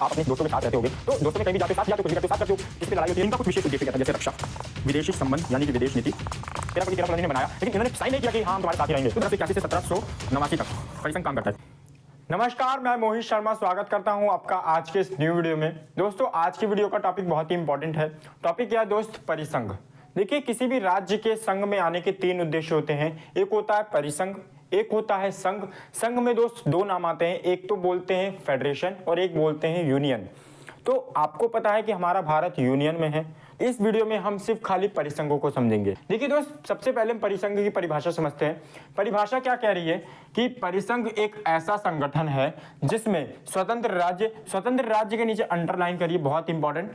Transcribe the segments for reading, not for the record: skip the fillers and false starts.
आप अपने दोस्तों के साथ रहते होगे तो दोस्तों में कहीं भी जाते हो, साथ जाते हो, कुछ भी करते हो, साथ करते हो, किस पे लड़ाई होती है, इनका कुछ विशेष उद्देश्य क्या था, जैसे रक्षा, विदेशी संबंध यानी कि विदेश नीति। 13 कॉलोनी ने बनाया, लेकिन इन्होंने साइन नहीं किया कि हाँ हम तुम्हारे साथ ही रहेंगे। तो 1981 से 1789 तक परिसंघ काम करता है। नमस्कार, मैं मोहित शर्मा स्वागत करता हूं आपका आज के इस न्यू वीडियो में। दोस्तों, आज की वीडियो का टॉपिक बहुत ही इंपॉर्टेंट है। टॉपिक क्या है दोस्त? परिसंघ। देखिए, किसी भी राज्य के संघ में आने के 3 उद्देश्य होते हैं। एक होता है परिसंघ, एक होता है संघ। संघ में दोस्त 2 नाम आते हैं, एक तो बोलते हैं फेडरेशन और एक बोलते हैं यूनियन। तो आपको पता है कि हमारा भारत यूनियन में है। इस वीडियो में हम सिर्फ खाली परिसंघों को समझेंगे। देखिए दोस्त, सबसे पहले हम परिसंघ की परिभाषा समझते हैं। परिभाषा क्या कह रही है कि परिसंघ एक ऐसा संगठन है जिसमें स्वतंत्र राज्य के नीचे अंडरलाइन करिए, बहुत इंपॉर्टेंट,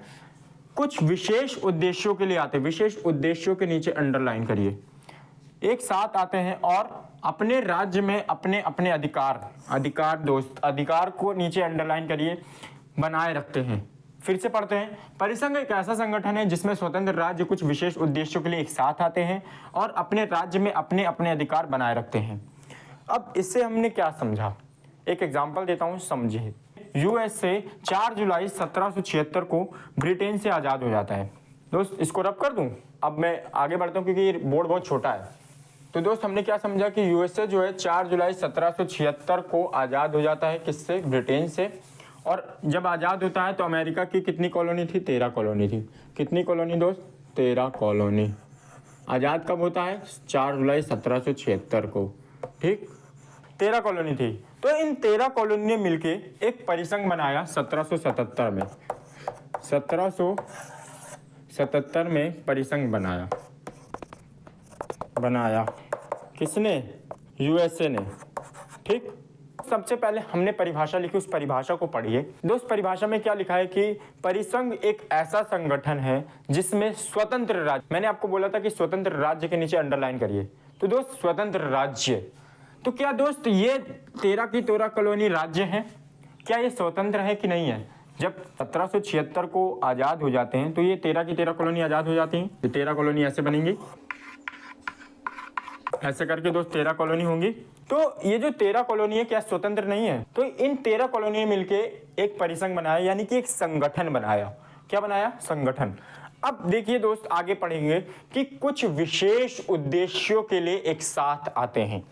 कुछ विशेष उद्देश्यों के लिए आते हैं। विशेष उद्देश्यों के नीचे अंडरलाइन करिए, एक साथ आते हैं और अपने राज्य में अपने अपने अधिकार दोस्त, अधिकार को नीचे अंडरलाइन करिए, बनाए रखते हैं। फिर से पढ़ते हैं। परिसंघ एक ऐसा संगठन है जिसमें स्वतंत्र राज्य कुछ विशेष उद्देश्यों के लिए एक साथ आते हैं और अपने राज्य में अपने अपने अधिकार बनाए रखते हैं। अब इससे हमने क्या समझा, एक एग्जांपल देता हूं, समझिए। यूएसए 4 जुलाई 1776 को ब्रिटेन से आजाद हो जाता है। दोस्त, इसको रब कर दूं? अब मैं आगे बढ़ता हूं क्योंकि बोर्ड बहुत छोटा है। तो दोस्त, हमने क्या समझा कि यूएसए जो है 4 जुलाई 1776 को आजाद हो जाता है। किससे? ब्रिटेन से। और जब आजाद होता है तो अमेरिका की कितनी कॉलोनी थी? 13 कॉलोनी थी। कितनी कॉलोनी दोस्त? 13 कॉलोनी। आजाद कब होता है? 4 जुलाई 1776 को। ठीक, 13 कॉलोनी थी। तो इन 13 कॉलोनी ने मिलके एक परिसंघ बनाया 1777 में। 1777 में परिसंघ बनाया किसने? यूएसए ने। ठीक, सबसे पहले हमने परिभाषा लिखी, उस परिभाषा को पढ़िए दोस्त। परिभाषा में क्या लिखा है कि परिसंघ एक ऐसा संगठन है जिसमें स्वतंत्र राज्य, मैंने आपको बोला था कि स्वतंत्र राज्य के नीचे अंडरलाइन करिए। तो दोस्त, स्वतंत्र राज्य, तो क्या दोस्त ये 13 की 13 कॉलोनी राज्य हैं? क्या ये स्वतंत्र है कि नहीं है? जब 1776 को आजाद हो जाते हैं तो ये 13 की 13 कॉलोनी आजाद हो जाती हैं। 13 कॉलोनी ऐसे बनेंगी, ऐसे करके दोस्त 13 कॉलोनी होंगी। तो ये जो 13 कॉलोनी है, क्या स्वतंत्र नहीं है? तो इन 13 कॉलोनी ने मिलके एक परिसंघ बनाया, यानी कि एक संगठन बनाया। क्या बनाया? संगठन। अब देखिए दोस्त, आगे पढ़ेंगे कि कुछ विशेष उद्देश्यों के लिए एक साथ आते हैं।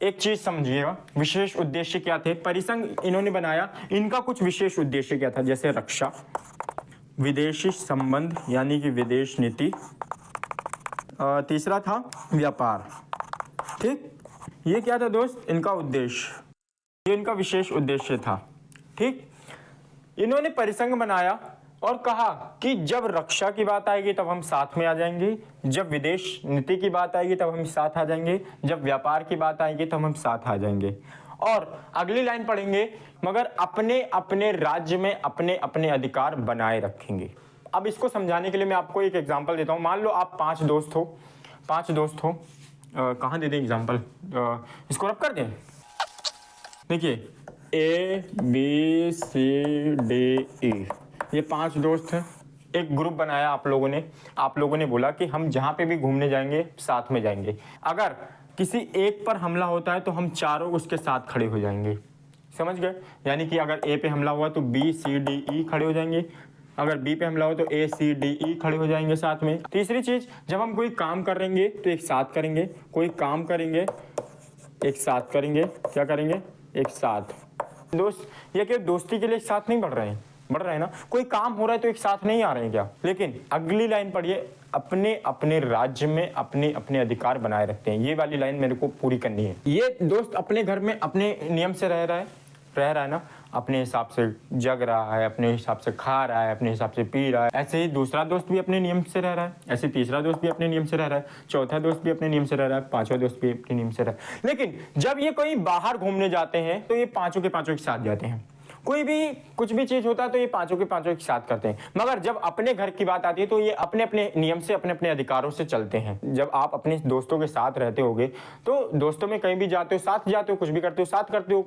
एक चीज समझिएगा, विशेष उद्देश्य क्या थे? परिसंघ इन्होंने बनाया, इनका कुछ विशेष उद्देश्य क्या था? जैसे रक्षा, विदेशी संबंध यानी कि विदेश नीति, तीसरा था व्यापार। ठीक, ये क्या था दोस्त? इनका उद्देश्य, ये इनका विशेष उद्देश्य था। ठीक, इन्होंने परिसंघ बनाया और कहा कि जब रक्षा की बात आएगी तब हम साथ में आ जाएंगे, जब विदेश नीति की बात आएगी तब हम साथ आ जाएंगे, जब व्यापार की बात आएगी तब हम साथ आ जाएंगे। और अगली लाइन पढ़ेंगे, मगर अपने अपने राज्य में अपने अपने अधिकार बनाए रखेंगे। अब इसको समझाने के लिए मैं आपको एक एग्जांपल देता हूं। मान लो आप 5 दोस्त हो, कहाँ दे दें एग्जांपल? इसको रब कर दें। देखिए, A B C D E, ये 5 दोस्त हैं। एक ग्रुप बनाया आप लोगों ने बोला कि हम जहाँ पे भी घूमने जाएंगे साथ में जाएंगे। अगर किसी एक पर हमला होता है तो हम चारों उसके साथ खड़े हो जाएंगे। समझ गए? यानी कि अगर A पे हमला हुआ तो B C D E खड़े हो जाएंगे, अगर बी पे हमला हो तो ए सी डी ई खड़े हो जाएंगे साथ में। तीसरी चीज, जब हम कोई काम करेंगे तो एक साथ करेंगे, कोई काम करेंगे एक साथ करेंगे। क्या करेंगे? एक साथ। दोस्त, ये क्या दोस्ती के लिए एक साथ नहीं बढ़ रहे हैं ना? कोई काम हो रहा है तो एक साथ नहीं आ रहे हैं क्या? लेकिन अगली लाइन पढ़िए, अपने अपने राज्य में अपने अपने अधिकार बनाए रखते हैं। ये वाली लाइन मेरे को पूरी करनी है। ये दोस्त अपने घर में अपने नियम से रह रहा है ना, अपने हिसाब से जग रहा है, अपने हिसाब से खा रहा है, अपने हिसाब से पी रहा है। ऐसे ही दूसरा दोस्त भी अपने नियम से रह रहा है, ऐसे तीसरा दोस्त भी अपने नियम से रह रहा है, चौथा दोस्त भी अपने नियम से रह रहा है, पांचवा दोस्त भी अपने नियम से रह रहा है। लेकिन जब ये कोई बाहर घूमने जाते हैं तो ये पांचों के पांचों एक साथ जाते हैं। कोई भी कुछ भी चीज होता है तो ये पांचों के पांचों एक साथ करते हैं। मगर जब अपने घर की बात आती है तो ये अपने अपने नियम से, अपने अपने अधिकारों से चलते हैं। जब आप अपने दोस्तों के साथ रहते होगे तो दोस्तों में कहीं भी जाते हो साथ जाते हो, कुछ भी करते हो साथ करते हो।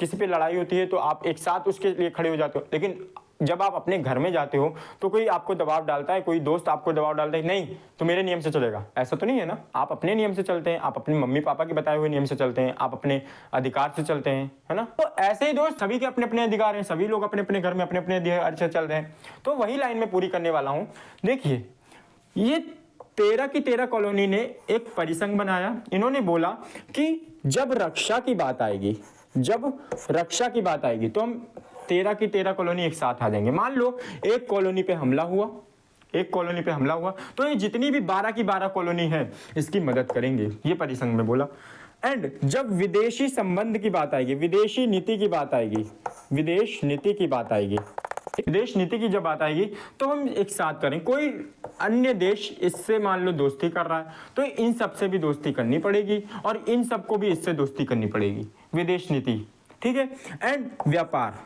किसी पे लड़ाई होती है तो आप एक साथ उसके लिए खड़े हो जाते हो। लेकिन जब आप अपने घर में जाते हो तो कोई आपको दबाव डालता है, कोई दोस्त आपको दबाव डालता है नहीं तो मेरे नियम से चलेगा, ऐसा तो नहीं है ना। आप अपने नियम से चलते हैं, आप अपने मम्मी पापा के बताए हुए नियम से चलते हैं, आप अपने अधिकार से चलते हैं, है ना। तो ऐसे ही दोस्त सभी के अपने अपने अधिकार हैं, सभी लोग अपने अपने घर में अपने अपने अधिकार से चल रहे हैं। तो वही लाइन में पूरी करने वाला हूं। देखिए, ये 13 की 13 कॉलोनी ने एक परिसंघ बनाया। इन्होंने बोला कि जब रक्षा की बात आएगी, जब रक्षा की बात आएगी तो हम 13 की 13 कॉलोनी एक साथ आ जाएंगे। मान लो एक कॉलोनी पे हमला हुआ, एक कॉलोनी पे हमला हुआ तो ये जितनी भी 12 की 12 कॉलोनी है इसकी मदद करेंगे, ये परिसंघ में बोला। एंड जब विदेशी संबंध की बात आएगी, विदेशी नीति की बात आएगी, विदेश नीति की बात आएगी, विदेश नीति की जब बात आएगी तो हम एक साथ करें। कोई अन्य देश इससे मान लो दोस्ती कर रहा है तो इन सब से भी दोस्ती करनी पड़ेगी और इन सबको भी इससे दोस्ती करनी पड़ेगी, विदेश नीति, ठीक है। एंड व्यापार,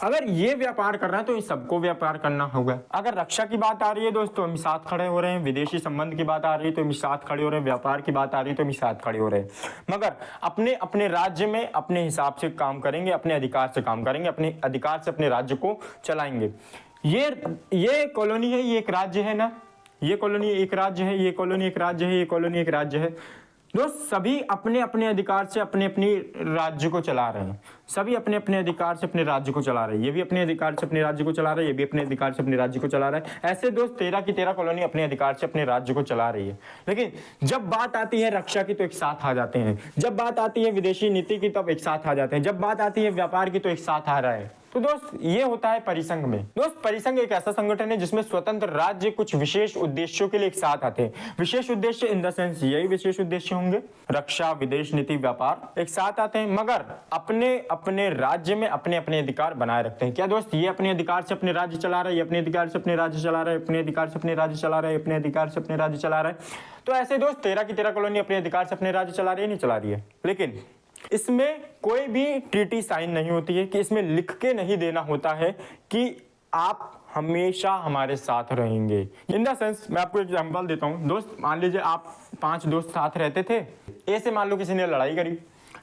अगर ये व्यापार कर रहा है तो इन सबको व्यापार करना होगा। अगर रक्षा की बात आ रही है दोस्तों हम साथ खड़े हो रहे हैं, विदेशी संबंध की बात आ रही है तो हम साथ खड़े हो रहे हैं, व्यापार की बात आ रही है तो हम साथ खड़े हो रहे हैं, मगर अपने अपने राज्य में अपने हिसाब से काम करेंगे, अपने अधिकार से काम करेंगे, अपने अधिकार से अपने राज्य को चलाएंगे। ये कॉलोनी है, ये एक राज्य है ना, ये कॉलोनी एक राज्य है, ये कॉलोनी एक राज्य है, ये कॉलोनी एक राज्य है। दोस्त सभी अपने अपने अधिकार से अपने अपने राज्य को चला रहे हैं, सभी अपने अपने अधिकार से अपने राज्य को चला रहे हैं। ये भी अपने अधिकार से अपने राज्य को चला रहा है, ये भी अपने अधिकार से अपने राज्य को चला रहा है। ऐसे दोस्त 13 की 13 कॉलोनी अपने अधिकार से अपने राज्य को चला रही है। लेकिन जब बात आती है रक्षा की तो एक साथ आ जाते हैं, जब बात आती है विदेशी नीति की तब एक साथ आ जाते हैं, जब बात आती है व्यापार की तो एक साथ आ रहा है। तो दोस्त ये होता है परिसंघ में। दोस्त परिसंघ एक ऐसा संगठन है जिसमें स्वतंत्र राज्य कुछ विशेष उद्देश्यों के लिए एक साथ आते हैं। विशेष उद्देश्य इन द सेंस यही विशेष उद्देश्य होंगे, रक्षा, विदेश नीति, व्यापार एक साथ आते हैं, मगर अपने अपने राज्य में अपने अपने अधिकार बनाए रखते हैं। क्या दोस्त, ये अपने अधिकार से अपने राज्य चला रहा है, ये अपने अधिकार से अपने राज्य चला रहा है, अपने अधिकार से अपने राज्य चला रहा है, अपने अधिकार से अपने राज्य चला रहा है। तो ऐसे दोस्त 13 की 13 कॉलोनी अपने अधिकार से अपने राज्य चला रही है, नहीं चला रही है। लेकिन इसमें कोई भी ट्रीटी साइन नहीं होती है, कि इसमें लिख के नहीं देना होता है कि आप हमेशा हमारे साथ रहेंगे। इन द सेंस मैं आपको एग्जांपल देता हूं। दोस्त मान लीजिए आप 5 दोस्त साथ रहते थे, ए से मान लो किसी ने लड़ाई करी,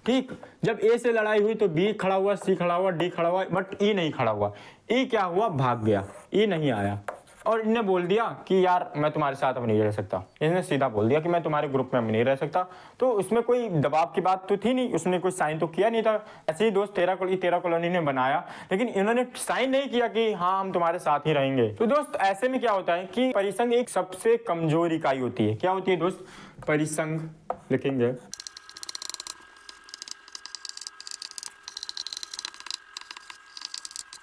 ठीक, जब ए से लड़ाई हुई तो बी खड़ा हुआ, सी खड़ा हुआ, डी खड़ा हुआ, बट ई नहीं खड़ा हुआ। ई क्या हुआ, भाग गया, ई नहीं आया और इनने बोल दिया कि यार मैं तुम्हारे साथ अब नहीं रह सकता। इसने सीधा बोल दिया कि मैं तुम्हारे ग्रुप में अब नहीं रह सकता। तो उसमें कोई दबाव की बात तो थी नहीं, उसने कोई साइन तो किया नहीं था। ऐसे ही दोस्त 13 कॉलोनी ने बनाया, लेकिन इन्होंने साइन नहीं किया कि हाँ हम तुम्हारे साथ ही रहेंगे। तो दोस्त ऐसे में क्या होता है कि परिसंघ एक सबसे कमजोर इकाई होती है। क्या होती है दोस्त, परिसंघ लिखेंगे,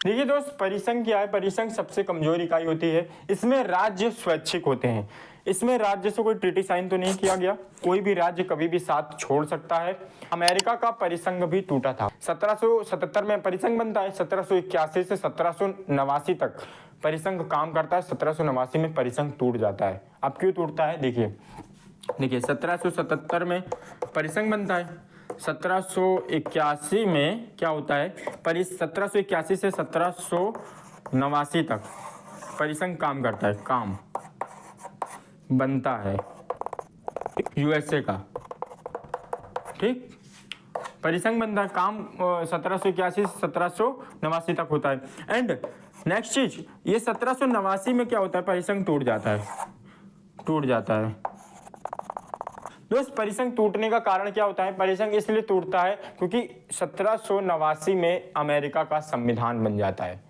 देखिए दोस्त परिसंघ क्या है, परिसंघ सबसे कमजोर इकाई होती है। इसमें राज्य स्वैच्छिक होते हैं, इसमें राज्य से कोई ट्रीटी साइन तो नहीं किया गया, कोई भी राज्य कभी भी साथ छोड़ सकता है। अमेरिका का परिसंघ भी टूटा था, 1777 में परिसंघ बनता है, 1781 से 1789 तक परिसंघ काम करता है, 1789 में परिसंघ टूट जाता है। अब क्यों टूटता है, देखिए 1777 में परिसंघ बनता है, 1781 में क्या होता है, 1781 से 1789 तक परिसंघ काम करता है, काम बनता है यूएसए का, ठीक, परिसंघ बनता है, काम 1781 से 1789 तक होता है। एंड नेक्स्ट चीज, ये 1789 में क्या होता है, परिसंघ टूट जाता है, टूट जाता है। दोस्त परिसंघ टूटने का कारण क्या होता है, परिसंघ इसलिए टूटता है क्योंकि 1789 में अमेरिका का संविधान बन जाता है,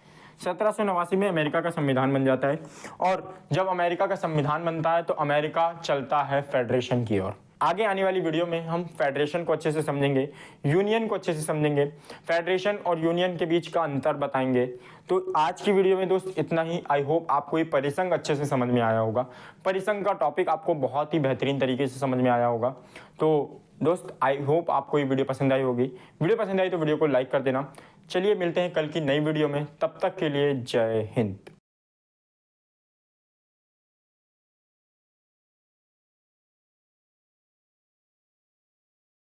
1789 में अमेरिका का संविधान बन जाता है। और जब अमेरिका का संविधान बनता है तो अमेरिका चलता है फेडरेशन की ओर। आगे आने वाली वीडियो में हम फेडरेशन को अच्छे से समझेंगे, यूनियन को अच्छे से समझेंगे, फेडरेशन और यूनियन के बीच का अंतर बताएंगे। तो आज की वीडियो में दोस्त इतना ही। आई होप आपको ये परिसंघ अच्छे से समझ में आया होगा, परिसंघ का टॉपिक आपको बहुत ही बेहतरीन तरीके से समझ में आया होगा। तो दोस्त आई होप आपको ये वीडियो पसंद आई होगी। वीडियो पसंद आई तो वीडियो को लाइक कर देना। चलिए मिलते हैं कल की नई वीडियो में, तब तक के लिए जय हिंद।